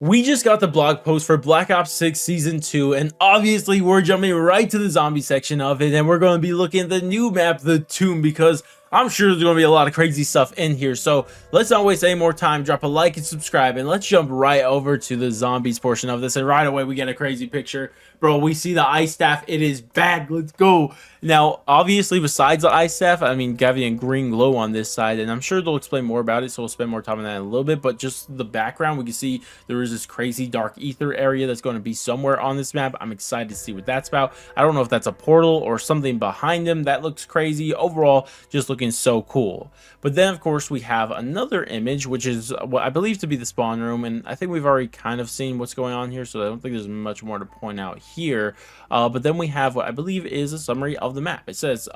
We just got the blog post for Black Ops 6 Season 2, and obviously we're jumping right to the zombie section of it, and we're going to be looking at the new map, The Tomb, because I'm sure there's going to be a lot of crazy stuff in here. So let's not waste any more time. Drop a like and subscribe, and let's jump right over to the zombies portion of this. And right away we get a crazy picture. Bro, we see the ice staff. It is bad. Let's go. Now, obviously, besides the ice staff, I mean, Gavi and green glow on this side, and I'm sure they'll explain more about it, so we'll spend more time on that in a little bit. But just the background, we can see there is this crazy dark ether area that's going to be somewhere on this map. I'm excited to see what that's about. I don't know if that's a portal or something behind them. That looks crazy. Overall, just looking so cool. But then, of course, we have another image, which is what I believe to be the spawn room, and I think we've already kind of seen what's going on here, so I don't think there's much more to point out here. But then we have what I believe is a summary of the map. It says,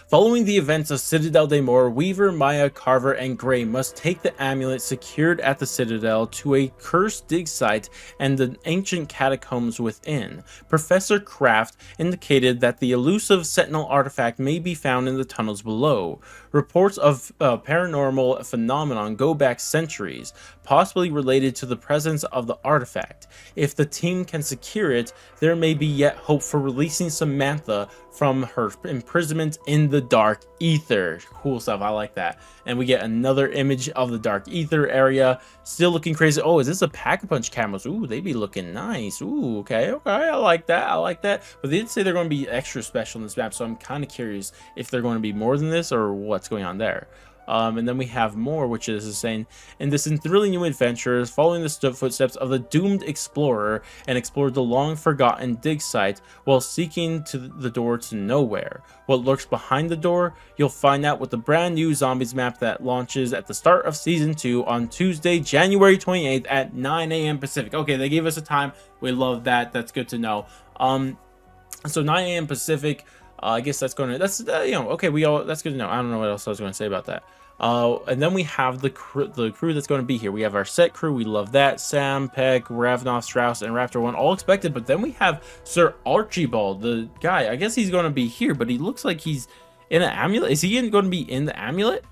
following the events of Citadel de Mor, Weaver, Maya, Carver, and Gray must take the amulet secured at the Citadel to a cursed dig site and the ancient catacombs within. Professor Kraft indicated that the elusive Sentinel artifact may be found in the tunnels below. Reports of paranormal phenomenon go back centuries, possibly related to the presence of the artifact. If the team can secure it, there may be yet hope for releasing Samantha from her imprisonment in the dark ether. Cool stuff. I like that. And we get another image of the dark ether area. Still looking crazy. Oh, is this a Pack-a-Punch camos? Ooh, they be looking nice. Ooh, okay. I like that. I like that. But they did say they're going to be extra special in this map, so I'm kind of curious if they're going to be more than this or what's going on there. And then we have more, which is saying, in this thrilling new adventure, following the footsteps of the doomed explorer and explored the long-forgotten dig site while seeking to the door to nowhere. What lurks behind the door? You'll find out with the brand new Zombies map that launches at the start of Season 2 on Tuesday, January 28th at 9 a.m. Pacific. Okay, they gave us a time. We love that. That's good to know. So 9 a.m. Pacific. I guess that's going to, okay, that's good to know. I don't know what else I was going to say about that. And then we have the crew that's going to be here. We have our set crew. We love that. Sam, Peck, Ravnoff, Strauss, and Raptor 1 all expected. But then we have Sir Archibald, the guy. I guess he's going to be here, but he looks like he's in an amulet. Is he going to be in the amulet?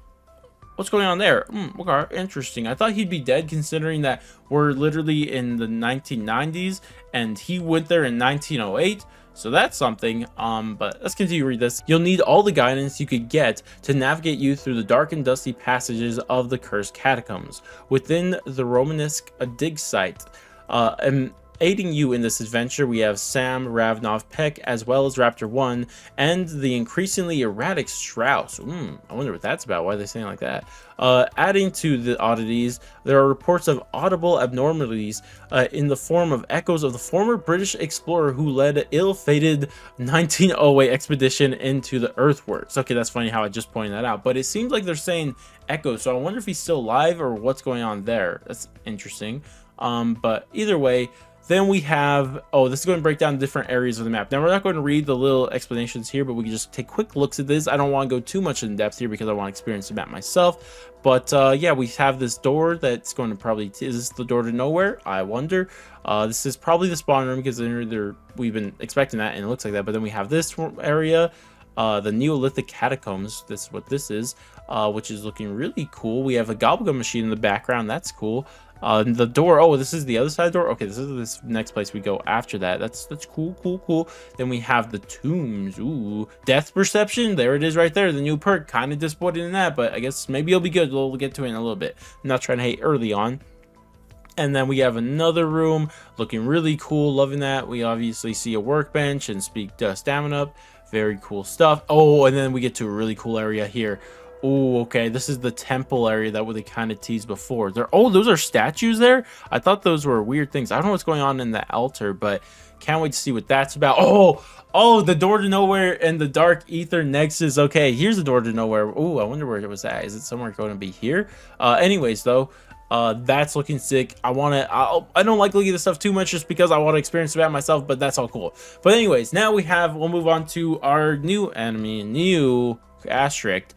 What's going on there? Okay, interesting. I thought he'd be dead, considering that we're literally in the 1990s and he went there in 1908. So that's something. But let's continue to read this. You'll need all the guidance you could get to navigate you through the dark and dusty passages of the cursed catacombs within the Romanesque dig site. And aiding you in this adventure, we have Sam, Ravnov, Peck, as well as Raptor 1, and the increasingly erratic Strauss. I wonder what that's about. Why are they saying like that? Adding to the oddities, there are reports of audible abnormalities in the form of echoes of the former British explorer who led an ill-fated 1908 expedition into the earthworks. Okay, that's funny how I just pointed that out, but it seems like they're saying echoes, so I wonder if he's still alive or what's going on there. That's interesting. But either way, then we have, this is going to break down different areas of the map. Now, we're not going to read the little explanations here, but we can just take quick looks at this. I don't want to go too much in depth here because I want to experience the map myself. But yeah, we have this door that's going to probably, is this the door to nowhere? I wonder. This is probably the spawn room because we've been expecting that and it looks like that. But then we have this area. The Neolithic catacombs, this is what this is, which is looking really cool. We have a Gobblegum machine in the background. That's cool. The door, this is the other side door. Okay, this is this next place we go after that. That's cool. Then we have the tombs. Ooh, death perception, there it is right there, the new perk. Kind of disappointed in that, but I guess maybe it'll be good. We'll get to it in a little bit. I'm not trying to hate early on. And then we have another room looking really cool, loving that. We obviously see a workbench and speak stamina up. Very cool stuff. And then we get to a really cool area here. Oh, okay, this is the temple area that they kind of teased before. Those are statues there? I thought those were weird things. I don't know what's going on in the altar, but can't wait to see what that's about. Oh, the door to nowhere and the dark ether nexus. Okay, here's the door to nowhere. Oh, I wonder where it was at. Is it somewhere going to be here? Anyways, though, that's looking sick. I don't like looking at this stuff too much just because I want to experience it myself, but that's all cool. But anyways, now we'll move on to our new enemy, asterisk,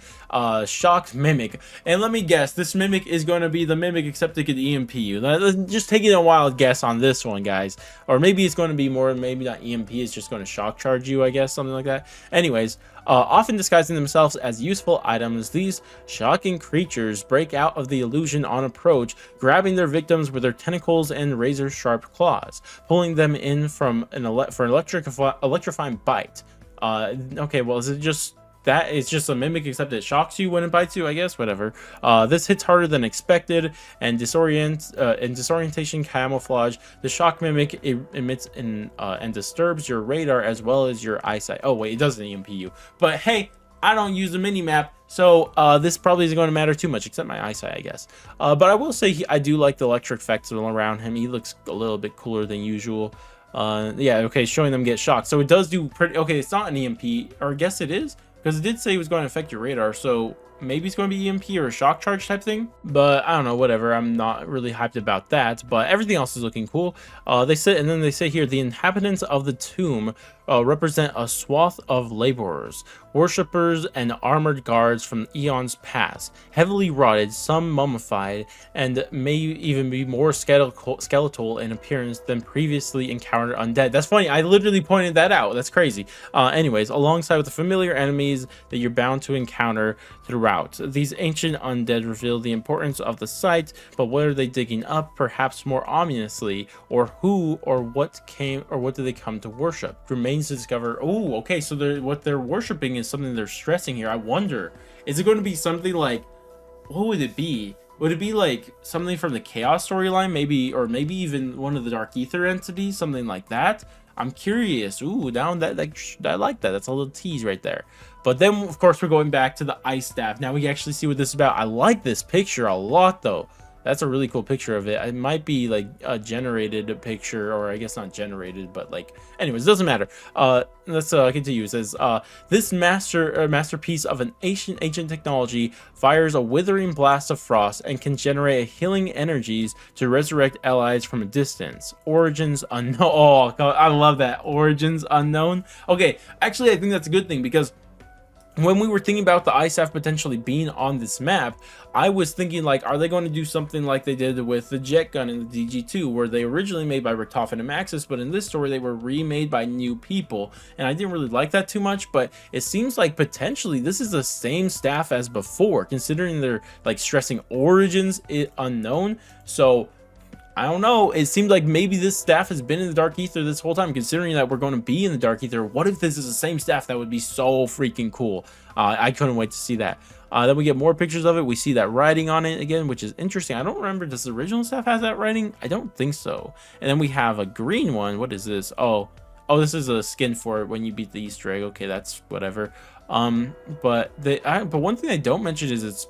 shocked mimic. And let me guess, this mimic is going to be the mimic except it could EMP you. Just taking a wild guess on this one, guys. Or maybe it's going to be more, maybe not EMP, it's just going to shock charge you, I guess, something like that. Anyways, often disguising themselves as useful items, these shocking creatures break out of the illusion on approach, grabbing their victims with their tentacles and razor-sharp claws, pulling them in from for an electrifying bite. Okay, well, is it just that? It's just a mimic, except it shocks you when it bites you, I guess. Whatever. This hits harder than expected, and disorientation camouflage. The shock mimic emits and disturbs your radar as well as your eyesight. Oh wait, it doesn't EMP you, but hey, I don't use the mini map, so this probably isn't going to matter too much, except my eyesight, I guess. But I will say I do like the electric effects around him. He looks a little bit cooler than usual. Yeah, okay, showing them get shocked. So it does do pretty okay. It's not an EMP, or I guess it is, because it did say it was going to affect your radar. So maybe it's going to be EMP or a shock charge type thing, but I don't know, whatever. I'm not really hyped about that, but everything else is looking cool. They say here, the inhabitants of the tomb represent a swath of laborers, worshippers, and armored guards from eons past, heavily rotted, some mummified, and may even be more skeletal in appearance than previously encountered undead. That's funny, I literally pointed that out. That's crazy. Anyways, alongside with the familiar enemies that you're bound to encounter throughout. These ancient undead reveal the importance of the site, but what are they digging up? Perhaps more ominously, or who or what do they come to worship? Remains to discover. Oh, okay, so what they're worshiping is something they're stressing here. I wonder, is it going to be something like, what would it be? Would it be like something from the Chaos storyline, maybe, or maybe even one of the Dark Ether entities, something like that? I'm curious. Ooh, down that, I like that. That's a little tease right there. But then, of course, we're going back to the ice staff. Now we actually see what this is about. I like this picture a lot, though. That's a really cool picture of it. It might be like a generated picture, or I guess not generated, but like, anyways, it doesn't matter. Let's continue. It says, this masterpiece of an ancient technology fires a withering blast of frost and can generate healing energies to resurrect allies from a distance. Origins unknown. Oh, God, I love that. Origins unknown. Okay, actually, I think that's a good thing, because when we were thinking about the ice staff potentially being on this map, I was thinking, like, are they going to do something like they did with the jet gun in the DG2, where they originally made by Richtofen and Maxis, but in this story they were remade by new people, and I didn't really like that too much. But it seems like potentially this is the same staff as before, considering they're like stressing origins unknown. So I don't know. It seems like maybe this staff has been in the Dark Ether this whole time, considering that we're going to be in the Dark Ether. What if this is the same staff? That would be so freaking cool. I couldn't wait to see that. Then we get more pictures of it. We see that writing on it again, which is interesting. I don't remember, does the original staff have that writing? I don't think so. And then we have a green one. What is this? Oh, this is a skin for it when you beat the Easter egg. Okay, that's whatever. But one thing they don't mention is its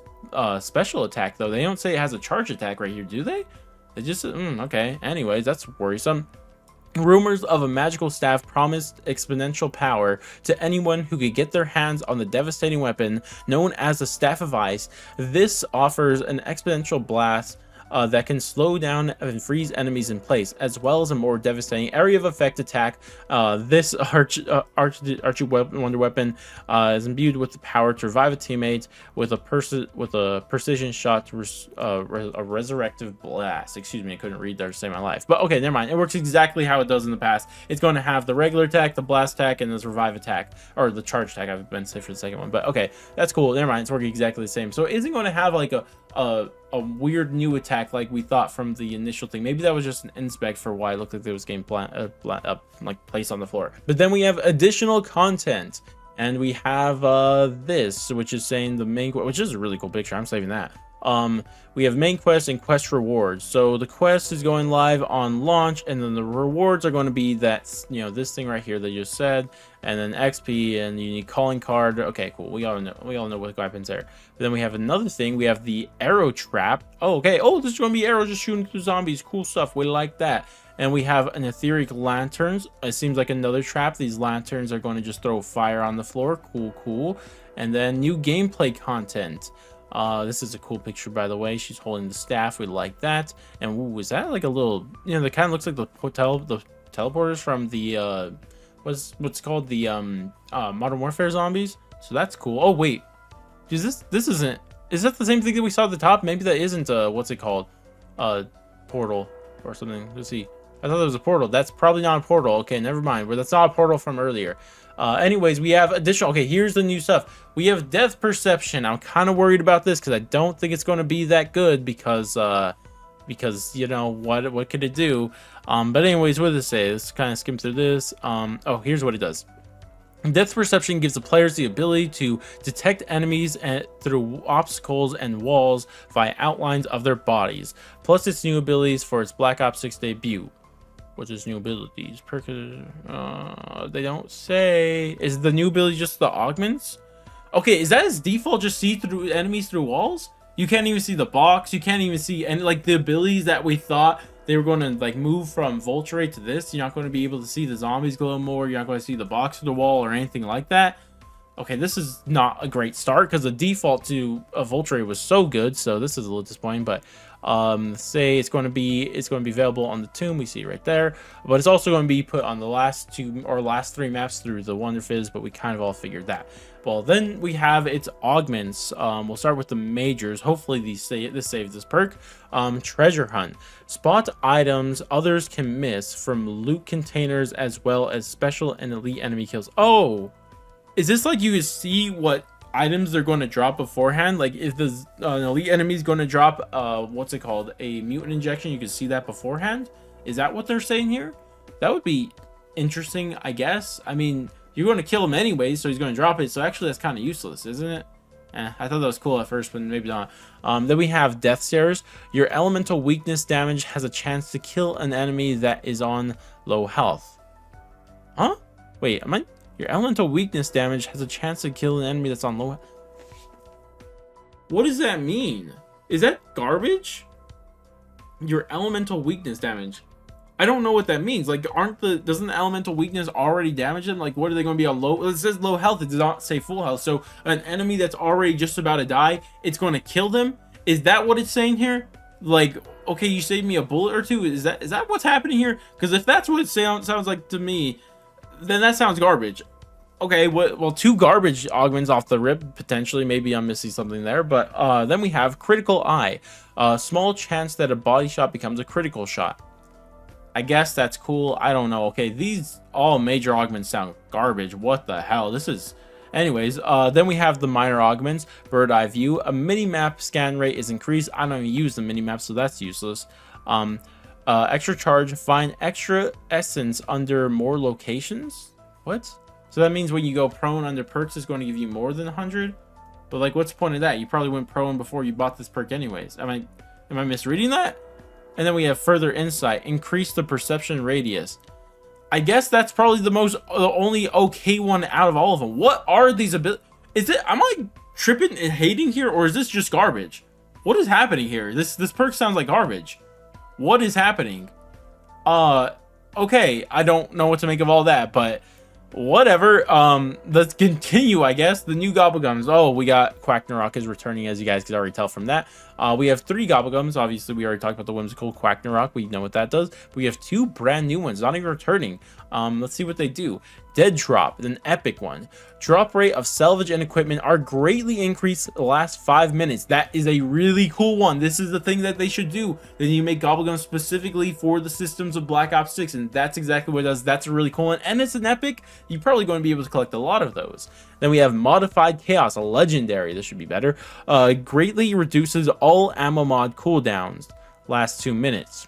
special attack, though. They don't say it has a charge attack right here, do they? They just okay. Anyways, that's worrisome. Rumors of a magical staff promised exponential power to anyone who could get their hands on the devastating weapon known as the Staff of Ice. This offers an exponential blast that can slow down and freeze enemies in place, as well as a more devastating area of effect attack. This Archie Wonder Weapon is imbued with the power to revive a teammate with a precision shot to a resurrective blast. Excuse me, I couldn't read there to save my life. But okay, never mind. It works exactly how it does in the past. It's going to have the regular attack, the blast attack, and this revive attack, or the charge attack. I've been safe for the second one, but okay, that's cool. Never mind. It's working exactly the same. So it isn't going to have like a weird new attack like we thought from the initial thing. Maybe that was just an inspect for why it looked like there was game like placed on the floor. But then we have additional content, and we have this, which is saying the main, which is a really cool picture. I'm saving that. We have main quest and quest rewards. So the quest is going live on launch, and then the rewards are going to be that, you know, this thing right here that you just said, and then XP and unique calling card. Okay, cool. We all know what happens there. But then we have another thing. We have the arrow trap. Oh, okay. Oh, this is going to be arrows just shooting through zombies. Cool stuff. We like that. And we have an etheric lanterns. It seems like another trap. These lanterns are going to just throw fire on the floor. Cool. And then new gameplay content. This is a cool picture, by the way. She's holding the staff. We like that. And ooh, is that like a little, you know, that kind of looks like the teleporters from the what's called the Modern Warfare zombies. So that's cool. Oh wait, this isn't, is that the same thing that we saw at the top? Maybe that isn't what's it called, portal or something. Let's see. I thought that was a portal. That's probably not a portal. Okay, never mind. Well, that's not a portal from earlier. Anyways, we have additional. Okay, here's the new stuff. We have depth perception. I'm kind of worried about this because I don't think it's going to be that good because you know what could it do? But anyways, what does it say? Let's kind of skim through this. Oh, here's what it does. Depth perception gives the players the ability to detect enemies through obstacles and walls via outlines of their bodies, plus its new abilities for its Black Ops 6 debut. What's its new abilities? They don't say. Is the new ability just the augments? Okay, is that its default? Just see through enemies through walls? You can't even see the box. You can't even see any like the abilities that we thought they were going to like move from Vulture to this. You're not going to be able to see the zombies glow more. You're not going to see the box to the wall or anything like that. Okay, this is not a great start because the default to a Vulture was so good. So this is a little disappointing, but say it's going to be available on the tomb. We see right there, but it's also going to be put on the last 2 or last 3 maps through the Wonder Fizz, but we kind of all figured that. Well, then we have its augments. We'll start with the majors. Hopefully this saves this perk. Treasure hunt. Spot items others can miss from loot containers as well as special and elite enemy kills. Oh, is this like you can see what items they're going to drop beforehand? Like if the an elite enemy is going to drop what's it called, a mutant injection, you can see that beforehand. Is that what they're saying here? That would be interesting, I guess. I mean, you're going to kill him anyway, so he's going to drop it. So actually that's kind of useless, isn't it? I thought that was cool at first, but maybe not. Then we have death stares. Your elemental weakness damage has a chance to kill an enemy that is on low health. Huh? Wait, am I? Your elemental weakness damage has a chance to kill an enemy that's on low. What does that mean? Is that garbage? Your elemental weakness damage. I don't know what that means. Like, doesn't the elemental weakness already damage them? Like, what are they going to be on low? It says low health. It does not say full health. So an enemy that's already just about to die, it's going to kill them. Is that what it's saying here? Like, okay, you saved me a bullet or two. Is that what's happening here? Because if that's what it sounds like to me, then that sounds garbage. Okay, well, 2 garbage augments off the rip, potentially. Maybe I'm missing something there. But then we have critical eye. Small chance that a body shot becomes a critical shot. I guess that's cool. I don't know. Okay, these all major augments sound garbage. What the hell? This is... Anyways, then we have the minor augments. Bird eye view. A mini-map scan rate is increased. I don't even use the mini-map, so that's useless. Extra charge. Find extra essence under more locations? What? So that means when you go prone under perks, it's going to give you more than 100? But like, what's the point of that? You probably went prone before you bought this perk anyways. Am I misreading that? And then we have further insight. Increase the perception radius. I guess that's probably the only okay one out of all of them. What are these abilities? Am I tripping and hating here, or is this just garbage? What is happening here? This perk sounds like garbage. What is happening? Okay, I don't know what to make of all that, but whatever. Let's continue, I guess. The new Gobblegums. Oh, we got Quacknarok is returning, as you guys could already tell from that. We have 3 Gobblegums. Obviously, we already talked about the whimsical Quacknarok. We know what that does. We have 2 brand new ones, not even returning. Let's see what they do. Dead Drop, an epic one. Drop rate of salvage and equipment are greatly increased the last 5 minutes. That is a really cool one. This is the thing that they should do. Then you make Gobblegums specifically for the systems of Black Ops 6, and that's exactly what it does. That's a really cool one, and it's an epic. You're probably going to be able to collect a lot of those. Then we have Modified Chaos, a legendary. This should be better. Greatly reduces all ammo mod cooldowns. Last 2 minutes.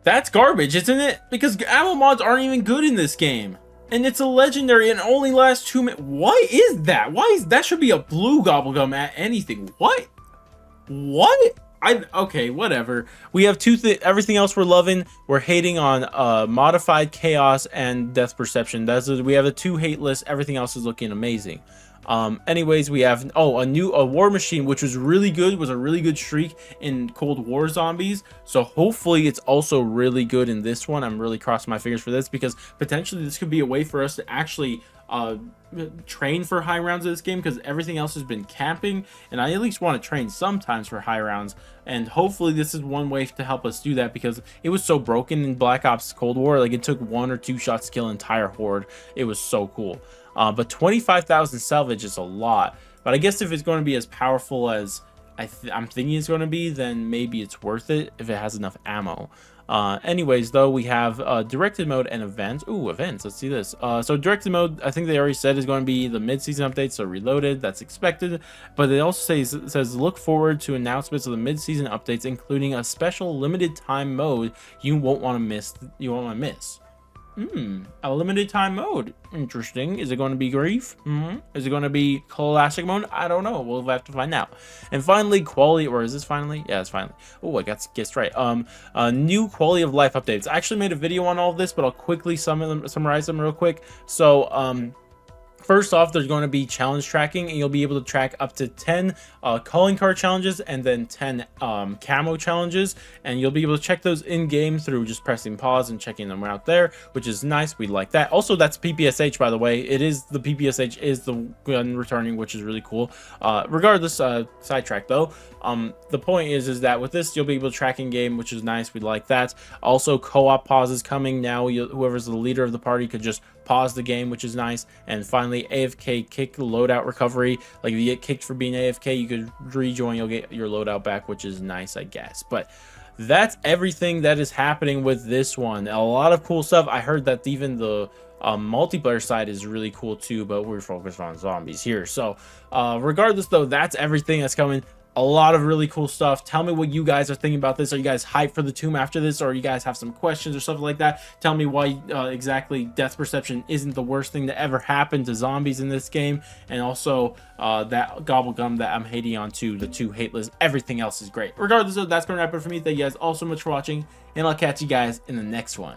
That's garbage, isn't it? Because ammo mods aren't even good in this game. And it's a legendary and only lasts 2 minutes. Why is that? That should be a blue Gobblegum at anything. What? Okay, whatever. We have everything else we're loving. We're hating on Modified Chaos and Death Perception. We have the 2 hate lists. Everything else is looking amazing. Anyways, we have a War Machine, which was really good, was a really good streak in Cold War zombies. So hopefully it's also really good in this one. I'm really crossing my fingers for this, because potentially this could be a way for us to actually train for high rounds of this game, because everything else has been camping, and I at least want to train sometimes for high rounds. And hopefully this is one way to help us do that, because it was so broken in Black Ops Cold War. Like, it took 1 or 2 shots to kill an entire horde. It was so cool. But 25,000 salvage is a lot. But I guess if it's going to be as powerful as I'm thinking it's going to be, then maybe it's worth it if it has enough ammo. Anyways, though, we have directed mode and events. Ooh, events. Let's see this. So directed mode, I think they already said is going to be the mid-season update, so Reloaded. That's expected. But it also says look forward to announcements of the mid-season updates, including a special limited time mode you won't want to miss. A limited time mode. Interesting. Is it going to be grief? Is it going to be classic mode? I don't know. We'll have to find out. And finally, quality, or is this finally? Yeah, it's finally. Oh, I got guessed right. New quality of life updates. I actually made a video on all of this, but I'll quickly summarize them real quick. So, first off, there's going to be challenge tracking, and you'll be able to track up to 10 calling card challenges and then 10 camo challenges, and you'll be able to check those in game through just pressing pause and checking them out there, which is nice. We like that. Also, that's PPSH, by the way. It is the PPSH is the gun returning, which is really cool. Regardless, sidetrack though. The point is that with this you'll be able to track in game, which is nice. We like that. Also, co-op pause is coming now. Whoever's the leader of the party could just pause the game, which is nice. And finally, AFK kick loadout recovery. Like, if you get kicked for being AFK, you could rejoin, you'll get your loadout back, which is nice, I guess. But that's everything that is happening with this one. A lot of cool stuff. I heard that even the multiplayer side is really cool too, but we're focused on zombies here. So regardless though, that's everything that's coming. A lot of really cool stuff. Tell me what you guys are thinking about this. Are you guys hyped for the tomb after this, or you guys have some questions or something like that? Tell me why exactly death perception isn't the worst thing that ever happened to zombies in this game, and also that Gobblegum that I'm hating on too, the 2 hate list. Everything else is great. Regardless of, that's gonna wrap it for me. Thank you guys all so much for watching, and I'll catch you guys in the next one.